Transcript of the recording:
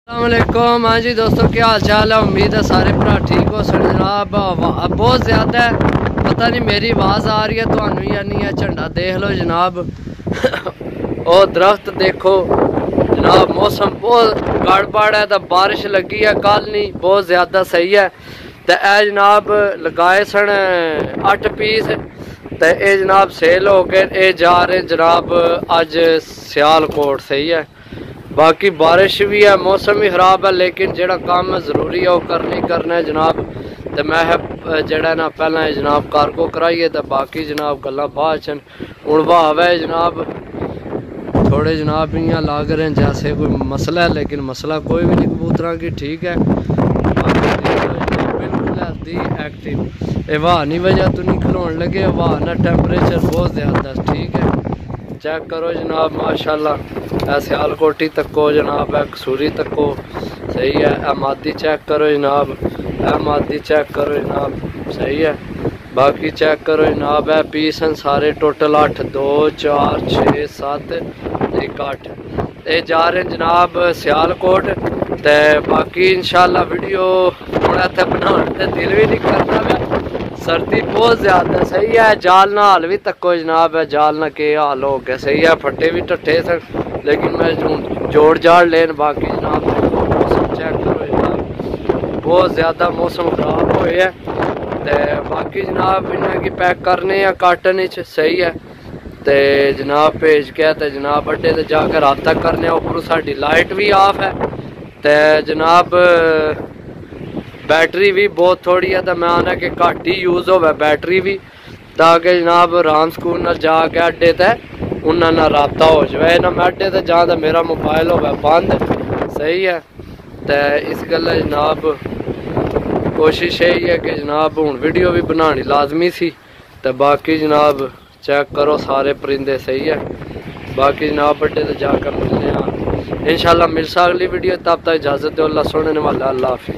अस्सलामुअलैकुम। हाँ जी दोस्तों, क्या हाल चाल है। उम्मीद है सारे भरा ठीक हो। सर जनाब बहुत ज़्यादा है, पता नहीं मेरी आवाज़ आ रही है तो या नहीं है। झंडा देख लो जनाब और दरख्त देखो जनाब। मौसम बहुत गड़बड़ है तो बारिश लगी है कल नहीं, बहुत ज़्यादा सही है। तो यह जनाब लगाए सन 8 पीस तो ये जनाब सेल हो गए। ये जा रहे जनाब अज सियालकोट। सही है, बाकी बारिश भी है, मौसम भी खराब है, लेकिन जेड़ा काम है जरूरी है वो करना है जनाब। तो मैं जेड़ा ना पहला जनाब कारगो कराइए तो बाकी जनाब गल्लां बाद च हुण भाव है जनाब। थोड़े जनाब इयां लग रहे हैं जैसे कोई मसला है, लेकिन मसला कोई भी नहीं कबूतरा की, ठीक है। बिल्कुल हेल्दी एक्टिव। हवा नहीं वजह तो नहीं खलोन लगे, हवा ना टेम्परेचर बहुत ज़्यादा, ठीक है। चेक करो जनाब माशाल्लाह। सियालकोटी तको जनाब, कसूरी तको सही है। मादी चेक करो जनाब, मादी चेक करो जनाब, सही है। बाकी चेक करो जनाब, है पीस हैं सारे टोटल 8 2 4 6 7 1 8 ये जा रहे हैं जनाब सियालकोट। तो बाकी इंशाल्लाह वीडियो थोड़ा इतने बनाने दिल भी नहीं करता मैं, सर्दी बहुत ज़्यादा। सही है, जाल ना हाल भी तको जनाब है, जाल ना के हाल हो गया। सही है, फट्टे भी टट्ठे सन, लेकिन मैं जोड़ जाड़ लेन। बाकी जनाब मौसम चेक करो जनाब, बहुत ज़्यादा मौसम खराब हो है। तो बाकी जनाब इन्हें की पैक करने या काटन च, सही है। तो जनाब भेज के तो जनाब अड्डे तो जाकर रब्ता करने। उपर साड़ी लाइट भी ऑफ है। तो जनाब बैटरी भी बहुत थोड़ी है, तो मैं आना कि घट ही यूज़ हो बैटरी भी, ताकि जनाब आराम सुकून नाल जाके अड्डे ते उन्होंने रब्ता हो जाए ना। मैं अड्डे ते जां तो मेरा मोबाइल हो बंद, सही है। तो इस गल्ला जनाब कोशिश यही है कि जनाब हूँ वीडियो भी बनानी लाजमी सी। तो बाकी जनाब चेक करो सारे परिंदे, सही है। बाकी जनाब अड्डे ते जाकर मिलने इंशाल्लाह। मिलसा अगली वीडियो, तब तक इजाज़त दो। अल्लाह सुनने वाला, अल्लाह हाफिज़।